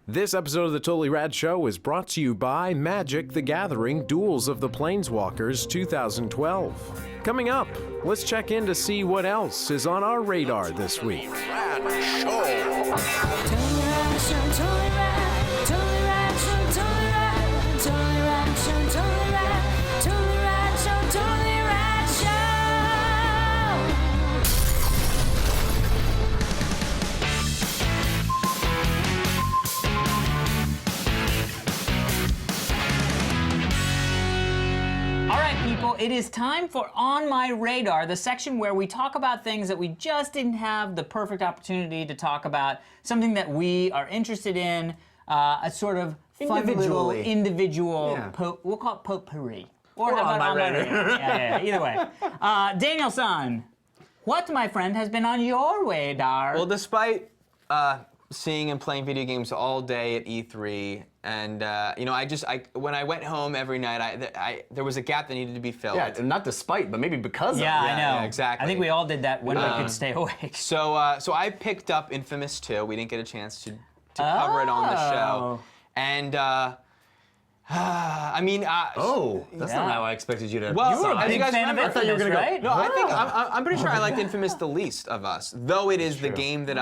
This episode of the Totally Rad Show is brought to you by Magic: The Gathering Duels of the Planeswalkers 2012. Coming up, let's check in to see what else is on our radar this week. Rad Show. It is time for On My Radar, the section where we talk about things that we just didn't have the perfect opportunity to talk about, something that we are interested in, a sort of fun little individual, we'll call it potpourri. Or how about On My Radar? Yeah, either way. Daniel-san, what, my friend, has been on your radar? Well, despite seeing and playing video games all day at E3, and you know, when I went home every night, there was a gap that needed to be filled. Yeah, not despite, but maybe because of. Yeah, I know. Yeah, exactly. I think we all did that when we could stay awake. So I picked up inFamous 2. We didn't get a chance to cover it on the show, and I mean, that's not how I expected you to. Well, you were a big fan of I thought you were gonna right? go. No, I think I'm pretty sure I liked inFamous the least of us, though it is the game that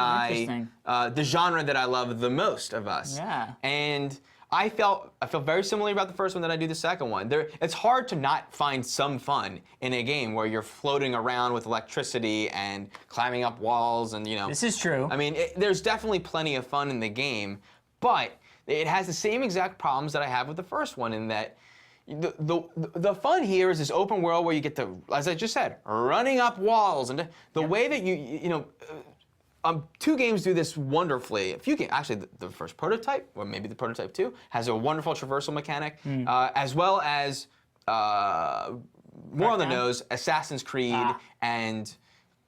the genre that I love the most of us. Yeah. And I felt very similarly about the first one than I do the second one. It's hard to not find some fun in a game where you're floating around with electricity and climbing up walls, and you know. This is true. I mean, there's definitely plenty of fun in the game, but it has the same exact problems that I have with the first one, in that the fun here is this open world where you get to, as I just said, running up walls, and the way that you know, two games do this wonderfully. A few games, actually, the first prototype, or maybe the prototype 2, has a wonderful traversal mechanic, as well as more on the nose, Assassin's Creed and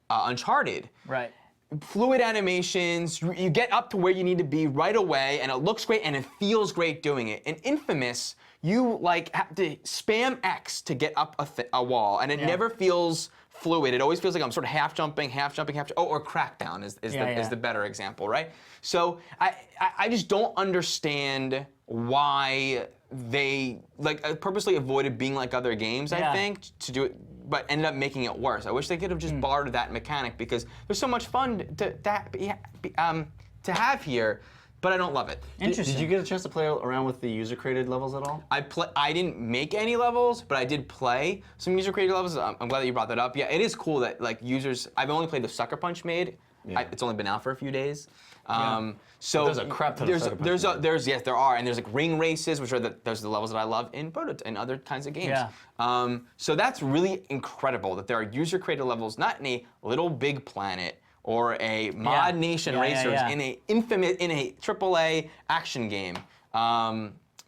Uncharted. Right. Fluid animations, you get up to where you need to be right away, and it looks great, and it feels great doing it. In inFamous, you like have to spam X to get up a wall, and it never feels fluid. It always feels like I'm sort of half jumping, or Crackdown is the better example, right? So I just don't understand why they purposely avoided being like other games, I think, to do it, but ended up making it worse. I wish they could have just barred that mechanic, because there's so much fun to have here, but I don't love it. Interesting. Did you get a chance to play around with the user-created levels at all? I didn't make any levels, but I did play some user-created levels. I'm glad that you brought that up. Yeah, it is cool that users. I've only played the Sucker Punch made. Yeah. It's only been out for a few days. So there's a crap ton of Sucker Punch. Yes, there are, and there's like ring races, which are those are the levels that I love in other kinds of games. Yeah. So that's really incredible that there are user-created levels, not in a Little Big Planet or a Mod Nation Racers in a AAA action game.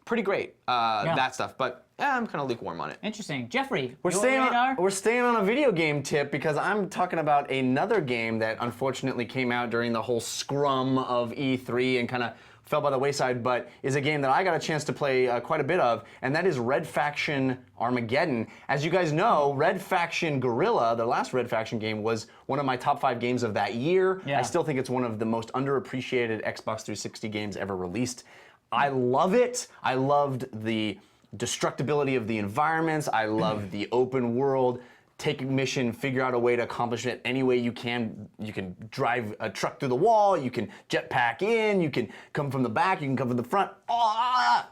Pretty great, that stuff, but I'm kind of lukewarm on it. Interesting. Jeffrey, we're staying on a video game tip, because I'm talking about another game that unfortunately came out during the whole scrum of E3 and kind of fell by the wayside, but is a game that I got a chance to play quite a bit of, and that is Red Faction Armageddon. As you guys know, Red Faction Guerrilla, the last Red Faction game, was one of my top 5 games of that year. I still think it's one of the most underappreciated Xbox 360 games ever released. I love it. I loved the destructibility of the environments. I love the open world. Take a mission, figure out a way to accomplish it any way you can. You can drive a truck through the wall. You can jetpack in. You can come from the back. You can come from the front. All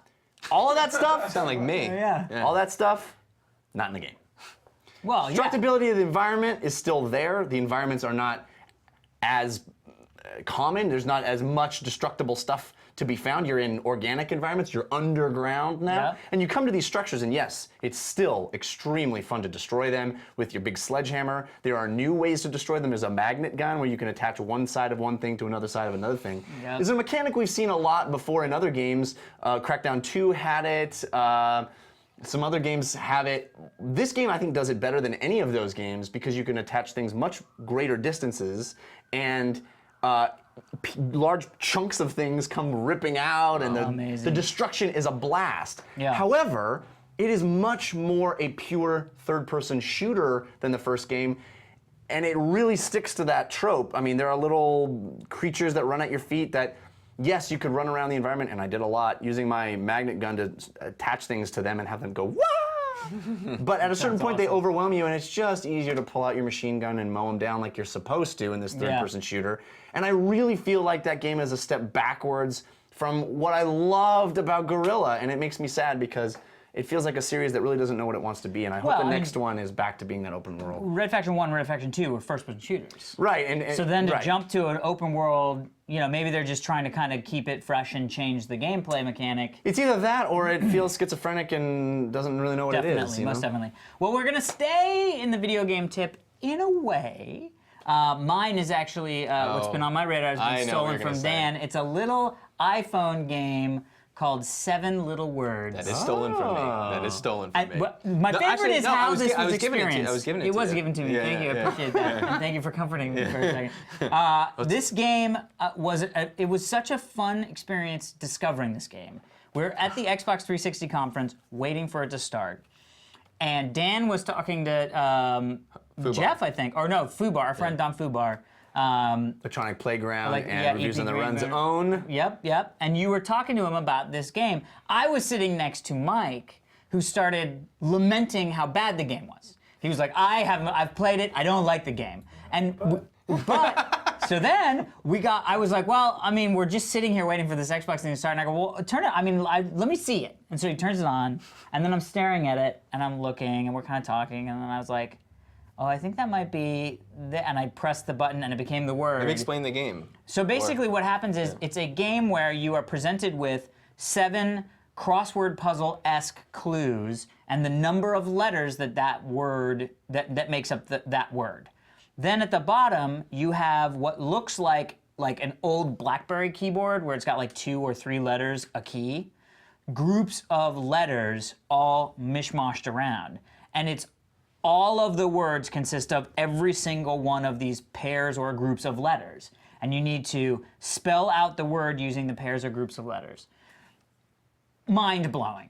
of that stuff. Sound like me. Yeah. All that stuff, not in the game. Well, Destructibility of the environment is still there. The environments are not as common. There's not as much destructible stuff to be found. You're in organic environments. You're underground now. And you come to these structures, and yes, it's still extremely fun to destroy them with your big sledgehammer. There are new ways to destroy them. There's a magnet gun where you can attach one side of one thing to another side of another thing. It's a mechanic we've seen a lot before in other games. Crackdown 2 had it. Some other games have it. This game, I think, does it better than any of those games, because you can attach things much greater distances, and large chunks of things come ripping out, and the destruction is a blast. However, it is much more a pure third-person shooter than the first game. And it really sticks to that trope. I mean, there are little creatures that run at your feet that, yes, you could run around the environment, and I did a lot using my magnet gun to attach things to them and have them go, wah! But at a certain point, they overwhelm you, and it's just easier to pull out your machine gun and mow them down like you're supposed to in this third-person shooter. And I really feel like that game is a step backwards from what I loved about Guerrilla, and it makes me sad because it feels like a series that really doesn't know what it wants to be, and I hope the next one is back to being that open world. Red Faction 1, Red Faction 2 were first-person shooters. Right, and so then to jump to an open world, you know, maybe they're just trying to kind of keep it fresh and change the gameplay mechanic. It's either that or it feels schizophrenic and doesn't really know what it is. Definitely, most definitely. Well, we're gonna stay in the video game tip in a way. Mine is actually what's been on my radar has been stolen from Dan. It's a little iPhone game called 7 Little Words. That is stolen from me. That is stolen from me. My favorite is how this was experienced. I was giving it to you. It was given to me. Thank you. I appreciate that. And thank you for comforting me for a second. This game it was such a fun experience discovering this game. We're at the Xbox 360 conference waiting for it to start. And Dan was talking to Jeff, I think. Or no, Fubar, our friend Don Fubar. Electronic Playground and Reviews on the Run's Own. Yep. And you were talking to him about this game. I was sitting next to Mike, who started lamenting how bad the game was. He was like, I've played it, I don't like the game. So then I was like, well, I mean, we're just sitting here waiting for this Xbox thing to start, and I go, well, turn it, let me see it. And so he turns it on, and then I'm staring at it, and I'm looking, and we're kind of talking, and then I was like, oh, I think that might be, and I pressed the button and it became the word. Let me explain the game. So basically what happens is it's a game where you are presented with 7 crossword puzzle-esque clues and the number of letters that word, that makes up that word. Then at the bottom, you have what looks like an old BlackBerry keyboard where it's got like 2 or 3 letters a key. Groups of letters all mishmashed around. And it's all of the words consist of every single one of these pairs or groups of letters. And you need to spell out the word using the pairs or groups of letters. Mind-blowing.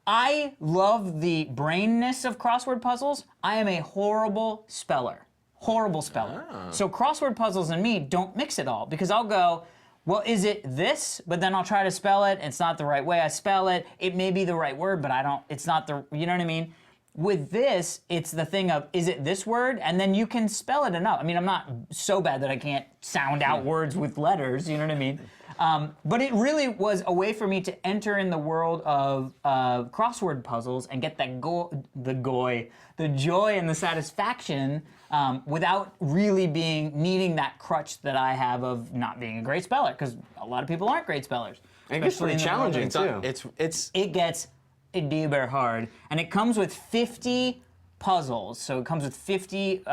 I love the brainness of crossword puzzles. I am a horrible speller. So crossword puzzles and me don't mix at all because I'll go, well, is it this? But then I'll try to spell it. It's not the right way I spell it. It may be the right word, but it's not you know what I mean? With this, it's the thing of, is it this word? And then you can spell it enough. I mean, I'm not so bad that I can't sound out words with letters, you know what I mean? But it really was a way for me to enter in the world of crossword puzzles and get that the joy and the satisfaction without really needing that crutch that I have of not being a great speller, because a lot of people aren't great spellers. And it gets pretty challenging, too. It gets deeper hard, and it comes with 50 puzzles. So it comes with 50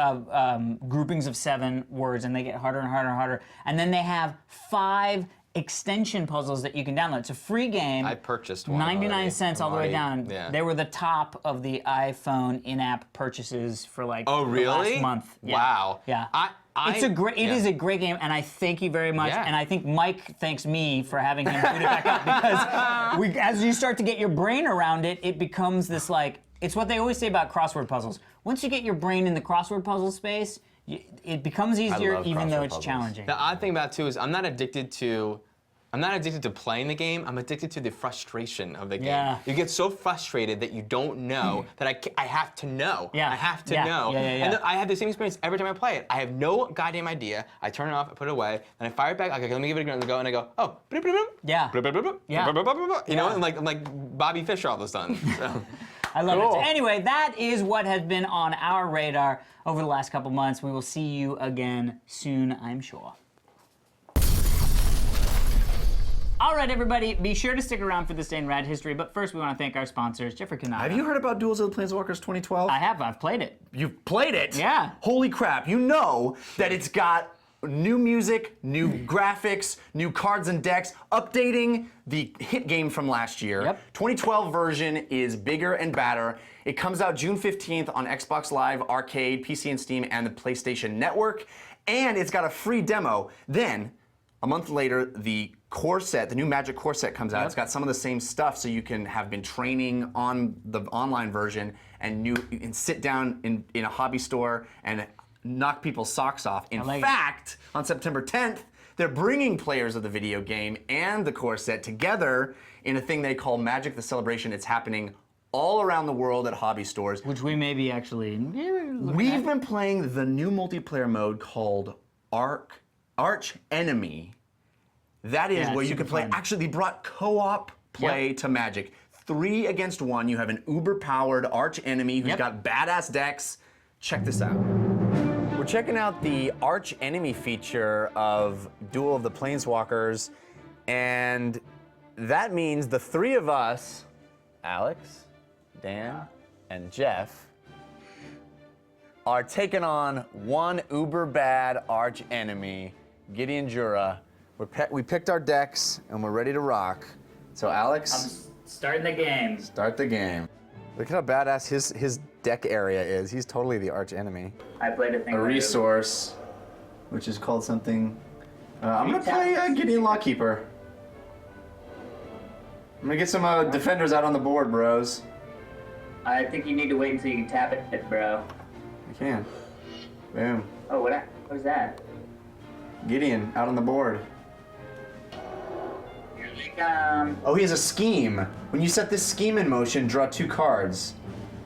groupings of 7 words, and they get harder and harder and harder. And then they have 5 extension puzzles that you can download. It's a free game. I purchased one. 99 cents all the way down. Yeah. They were the top of the iPhone in-app purchases for the last month. Yeah. Wow. Yeah. It is a great game, and I thank you very much. Yeah. And I think Mike thanks me for having him boot it back up because as you start to get your brain around it, it becomes this it's what they always say about crossword puzzles. Once you get your brain in the crossword puzzle space, it becomes easier even though it's challenging. The odd thing about it too is I'm not addicted to playing the game. I'm addicted to the frustration of the game. Yeah. You get so frustrated that you don't know that I have to know. Yeah. I have to know. Yeah. And I have the same experience every time I play it. I have no goddamn idea. I turn it off, I put it away, then I fire it back. Okay, let me give it a go, and I go, oh, yeah. You know, and like Bobby Fischer all of a sudden. So. I love it. So anyway, that is what has been on our radar over the last couple months. We will see you again soon, I'm sure. All right, everybody, be sure to stick around for this day in Rad history, but first we want to thank our sponsors, Jeffrey Kanata. Have you heard about Duels of the Planeswalkers 2012? I have. I've played it. You've played it? Yeah. Holy crap. You know that it's got new music, new graphics, new cards and decks, updating the hit game from last year. Yep. 2012 version is bigger and badder. It comes out June 15th on Xbox Live, Arcade, PC and Steam, and the PlayStation Network. And it's got a free demo. Then, A month later, the core set, the new Magic core set comes out. It's got some of the same stuff, so you can have been training on the online version and sit down in a hobby store and knock people's socks off. In fact, on September 10th, they're bringing players of the video game and the core set together in a thing they call Magic the Celebration. It's happening all around the world at hobby stores. Which we may be actually We've been playing the new multiplayer mode called Arch Enemy. That is where you can play. Actually, they brought co-op play to Magic. 3 against 1. You have an uber-powered Arch Enemy who's got badass decks. Check this out. We're checking out the Arch Enemy feature of Duel of the Planeswalkers, and that means the 3 of us, Alex, Dan, and Jeff, are taking on one uber bad Arch Enemy, Gideon Jura. We picked our decks and we're ready to rock. So Alex, I'm starting the game. start the game. Look at how badass his deck area is. He's totally the Arch Enemy. I played a thing. A resource, which is called something. I'm gonna play Gideon Lawkeeper. I'm gonna get some defenders out on the board, bros. I think you need to wait until you can tap it, bro. I can. Boom. Oh, what was that? Gideon out on the board. Here they come. Oh, he has a scheme. When you set this scheme in motion, draw 2 cards.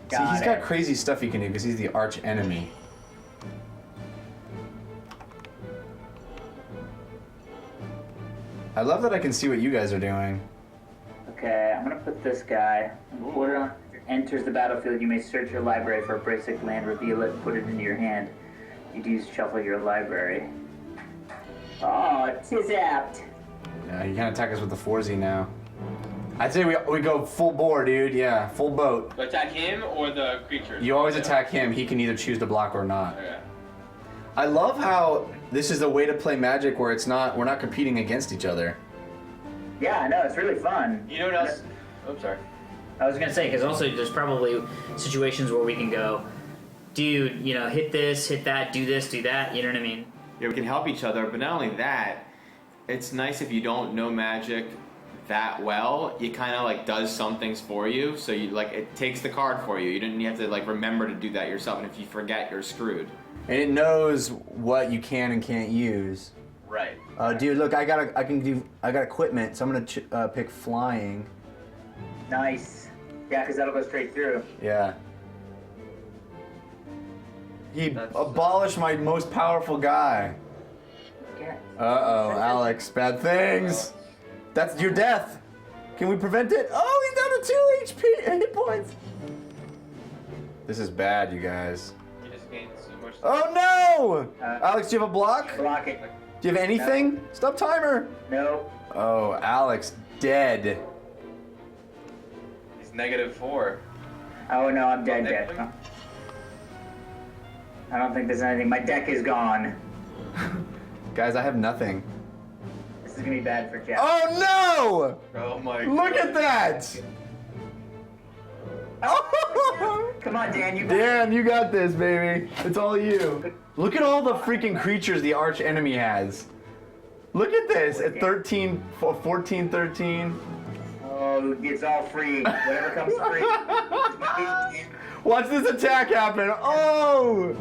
See, he's got crazy stuff he can do because he's the Arch Enemy. I love that I can see what you guys are doing. Okay, I'm gonna put this guy. Order enters the battlefield. You may search your library for a basic land, reveal it, and put it into your hand. You do shuffle your library. Oh, tis apt. Yeah, you can't attack us with the 4Z now. I'd say we go full bore, dude. Yeah, full boat. Attack him or the creatures? You always attack him. He can either choose to block or not. Okay. I love how this is a way to play Magic where we're not competing against each other. Yeah, I know, it's really fun. You know what else? Oh, sorry. I was gonna say, because also there's probably situations where we can go, dude, you know, hit this, hit that, do this, do that, you know what I mean? Yeah, we can help each other, but not only that, it's nice if you don't know Magic that well, it kind of like does some things for you, so you like it takes the card for you. You have to like remember to do that yourself, and if you forget, you're screwed. And it knows what you can and can't use. Right. Dude, look, I got equipment, so I'm gonna pick flying. Nice. Yeah, because that'll go straight through. Yeah. He abolished my most powerful guy. Yeah. Uh-oh, Alex, bad things. That's your death. Can we prevent it? Oh, he's down to 2 HP hit points. This is bad, you guys. You just gained so much. Oh no! Alex, do you have a block? Block it. Do you have anything? Stop timer. No. Oh, Alex, dead. He's -4. Oh no, I'm dead. I don't think there's anything. My deck is gone. Guys, I have nothing. This is gonna be bad for Jeff. Oh Oh my no! Look at that! Come on, Dan, you got Dan, you got this, baby. It's all you. Look at all the freaking creatures the Arch Enemy has. Look at this at 13, 14, 13. Oh, it's all free. Whatever comes free. Watch this attack happen. Oh!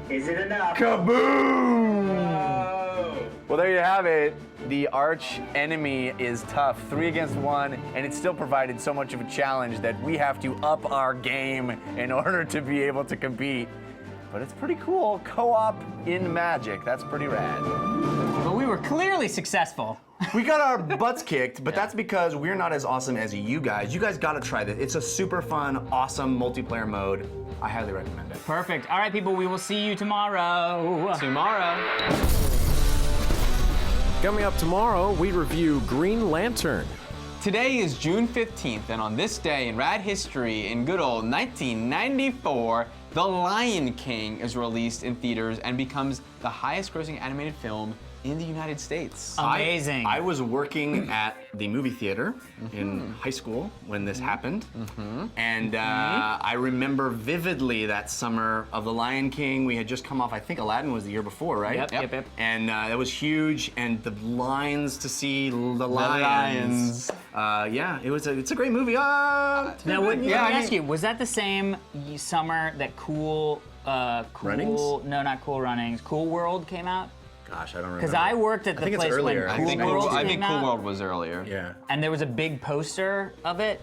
Is it enough? Kaboom! Oh. Well, there you have it. The Arch Enemy is tough, 3 against 1, and it still provided so much of a challenge that we have to up our game in order to be able to compete. But it's pretty cool. Co-op in Magic. That's pretty rad. But we were clearly successful. We got our butts kicked, but that's because we're not as awesome as you guys. You guys gotta try this. It's a super fun, awesome multiplayer mode. I highly recommend it. Perfect. All right, people, we will see you tomorrow. Tomorrow. Coming up tomorrow, we review Green Lantern. Today is June 15th, and on this day in rad history, in good old 1994, The Lion King is released in theaters and becomes the highest grossing animated film in the United States. Amazing. I was working at the movie theater in high school when this happened, and I remember vividly that summer of The Lion King. We had just come off, I think Aladdin was the year before, right? Yep. And that was huge, and the lines to see the lions. Yeah, it's a great movie. Now, let me Yeah, I ask mean- you, was that the same summer that Runnings? No, not Cool Runnings. Cool World came out? Gosh, I don't remember. Because I worked at the think it's place earlier. when I Cool think World I came think out. Cool World was earlier. Yeah. And there was a big poster of it,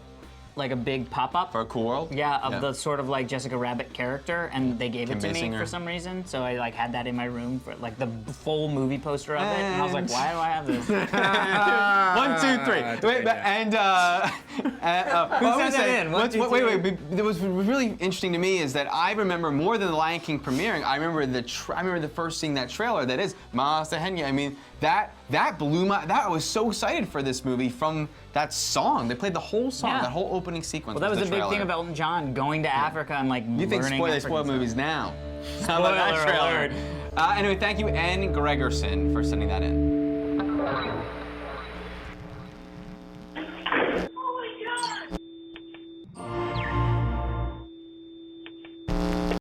like a big pop-up. For Cool World? Yeah, of the sort of like Jessica Rabbit character, and they gave it to Kim me Basinger. for some reason. So I like had that in my room for like the full movie poster of it, and I was like, why do I have this? 1, 2, 3. Wait, and sent that in? One, two, three. wait. What was really interesting to me is that I remember more than The Lion King premiering. I remember the first seeing that trailer. That is Master Henry. I mean, that blew my. I was so excited for this movie from that song. They played the whole song, Yeah. that whole opening sequence. Well, that was the the big thing trailer. of Elton John going to Africa and like You think learning they spoil African movies stuff. now? How about that Spoiler trailer? alert. Anyway, thank you, Ann Gregerson, for sending that in.